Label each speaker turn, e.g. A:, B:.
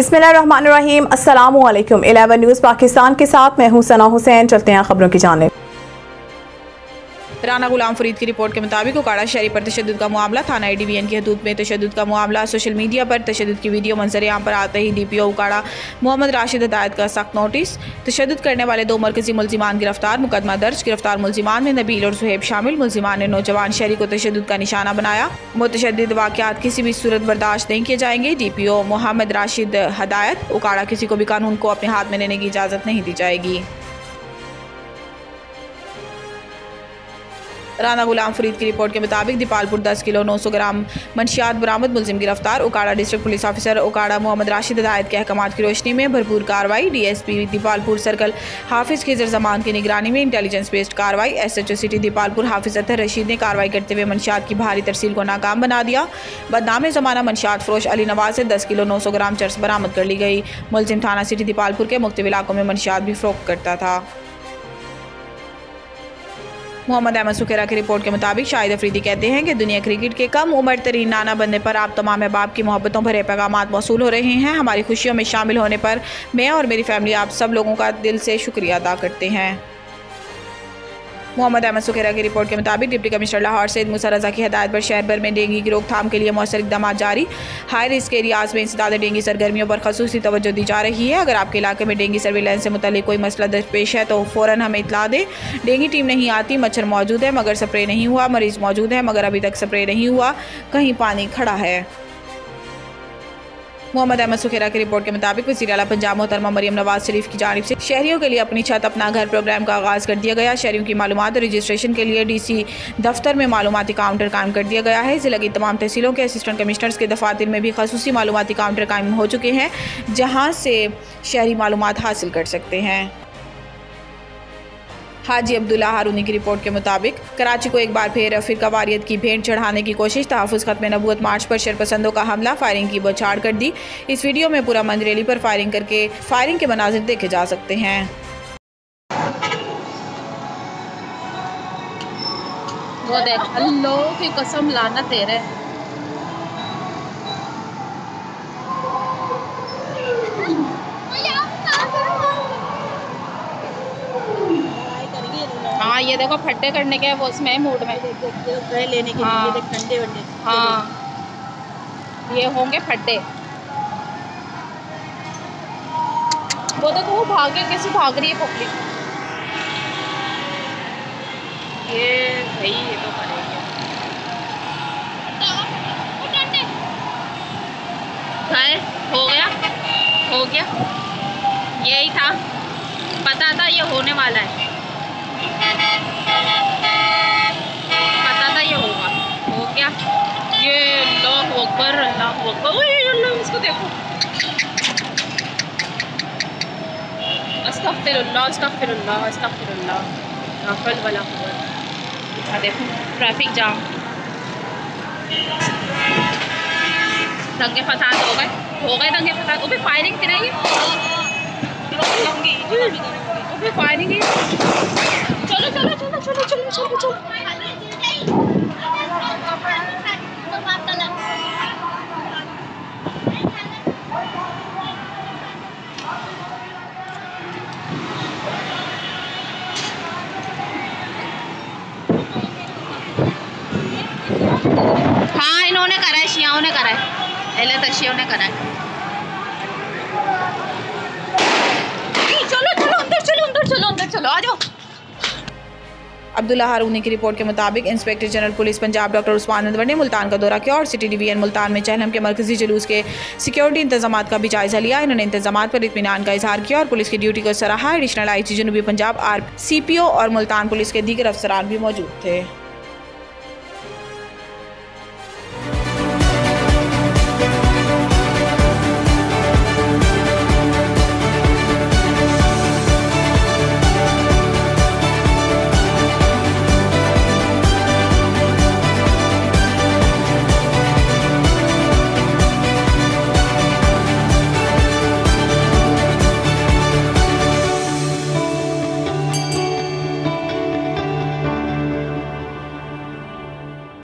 A: बिस्मिल्लाहिर्रहमानिर्रहीम। अस्सलामुअलैकुम। 11 न्यूज़ पाकिस्तान के साथ मैं हूं सना हुसैन। चलते हैं खबरों की जानिब।
B: राना गुलाम फरीद की रिपोर्ट के मुताबिक उकाड़ा शहरी पर तशद्दुद का मामला, थाना ADVN की हदूद में तशद्दुद का मामला। सोशल मीडिया पर तशद्दुद की वीडियो मंजर आम पर आते ही DPO उकाड़ा मोहम्मद राशिद हदायत का सख्त नोटिस। तशद्दुद करने वाले 2 मरकजी मुल्जिमान गिरफ्तार, मुकदमा दर्ज। गिरफ्तार मुल्जिमान में नबील और सुहेब शामिल। मुल्जिमान ने नौजवान शहरी को तशद्दुद का निशाना बनाया। मुतशद्दिद वाक़यात किसी भी सूरत बर्दाश्त नहीं किए जाएंगे। DPO मोहम्मद राशिद हदायत उकाड़ा, किसी को भी कानून को अपने हाथ में लेने की इजाज़त नहीं दी जाएगी। राना गुलाम फरीद की रिपोर्ट के मुताबिक दीपालपुर 10 किलो 900 ग्राम मंशियात बरामद, मुलजिम गिरफ्तार। Okara district police officer Okara Mohammad Rashid हदायत के अहकामात की रोशनी में भरपूर कार्रवाई। DSP दीपालपुर सर्कल हाफिज खिजर जमान की निगरानी में इंटेलिजेंस बेस्ड कार्रवाई। SHO सिटी दीपालपुर हाफिज अतहर रशीद ने कार्रवाई करते हुए मंशियात की भारी तरसील को नाकाम बना दिया। बदनाम ज़माना मंशियात फरोश अली नवाज से 10 किलो 900 ग्राम चर्स बरामद कर ली गई। मुलजिम थाना सिटी दीपालपुर के मुख्तलिफ इलाकों में मंशियात भी फरोख्त करता था। मोहम्मद अहमद सुखेरा की रिपोर्ट के मुताबिक शाहिद अफरीदी कहते हैं कि दुनिया क्रिकेट के कम उम्र तरीन नाना बनने पर आप तमाम अहबाब की मोहब्बतों भरे पैगामात मौसूल हो रहे हैं। हमारी खुशियों में शामिल होने पर मैं और मेरी फैमिली आप सब लोगों का दिल से शुक्रिया अदा करते हैं। मोहम्मद अहमद सुखेरा की रिपोर्ट के मुताबिक डिप्टी कमिश्नर लाहौर सैयद मूसा रज़ा की हदायत पर शहर भर में डेंगू की रोकथाम के लिए मौसर इक़दाम जारी। हाई रिस्क एरियाज़ में इंसदाद डेंगू सरगर्मियों पर खसूसी तवज्जो दी जा रही है। अगर आपके इलाके में डेंगू सर्विलेंस से मुतल्लिक कोई मसला दरपेश है तो फ़ौरन हमें इतला दें। डेंगू टीम नहीं आती, मच्छर मौजूद है मगर स्प्रे नहीं हुआ, मरीज़ मौजूद है मगर अभी तक स्प्रे नहीं हुआ, कहीं पानी खड़ा है। मोहम्मद अहमद सुखेरा की रिपोर्ट के मुताबिक वज़ीर आला पंजाब मोहतरमा मरियम नवाज शरीफ की जानिब से शहरियों के लिए अपनी छत अपना घर प्रोग्राम का आगाज़ कर दिया गया। शहरियों की मालूमात और रजिस्ट्रेशन के लिए DC दफ्तर में मालूमाती काउंटर कायम कर दिया गया है। ज़िला की तमाम तहसीलों के असिस्टेंट कमिश्नर्स के दफातर में भी खसूसी मालूमाती काउंटर कायम हो चुके हैं, जहाँ से शहरी मालूमात हासिल कर सकते हैं। हाजी अब्दुल्ला हारूनी की रिपोर्ट के मुताबिक कराची को एक बार फिर फ़िरका वारियत की भेंट चढ़ाने की कोशिश। तहफ़्फ़ुज़ ख़त्म नबूवत मार्च पर शरपसंदों का हमला, फायरिंग की बौछार कर दी। इस वीडियो में पूरा मंद रैली पर फायरिंग के मनाजिर देखे जा सकते हैं।
C: वो देख, अल्लाह की कसम लानत तेरे। हाँ ये देखो फट्टे करने के वो उसमें मूड में लेने के लिए ठंडे वंडे। हाँ ये होंगे फट्टे। वो देखो वो भागे, कैसे भाग रही है पब्लिक। ये भाई ये तो करेंगे। हो गया यही था, पता था ये होने वाला है, पता था ये होगा। हो गया ये। अल्लाह अकबर अल्लाह अकबर। अल्लाह इसको देखो। अस्तगफिरुल्लाह अस्तगफिरुल्लाह अस्तगफिरुल्लाह ला हौल वला कुव्वत। देखो ट्रैफिक जाम, दंगे फसाद हो गए दंगे फसाद। वो भी फायरिंग कराइए, वो भी फायरिंग है। चलो चलो चलो चलो चलो चलो चलो। हाँ इन्होंने करा है, शियाओं ने करा है, पहले तो शियाओं ने करा है। चलो चलो अंदर चलो अंदर चलो अंदर चलो, आ जाओ।
B: अब्दुल्ला हारूनी की रिपोर्ट के मुताबिक inspector general police Punjab doctor Usman Anwar ने मुल्तान का दौरा किया और सिटी DVN मुल्तान में चहलम के मरकजी जुलूस के सिक्योरिटी इंतजामात का भी जायजा लिया। इन्होंने इंतजामात पर इत्मीनान का इजहार किया और पुलिस की ड्यूटी को सराहा। एडिशनल IG जनूबी पंजाब RCPO और मुल्तान पुलिस के दीगर अफसरान भी मौजूद थे।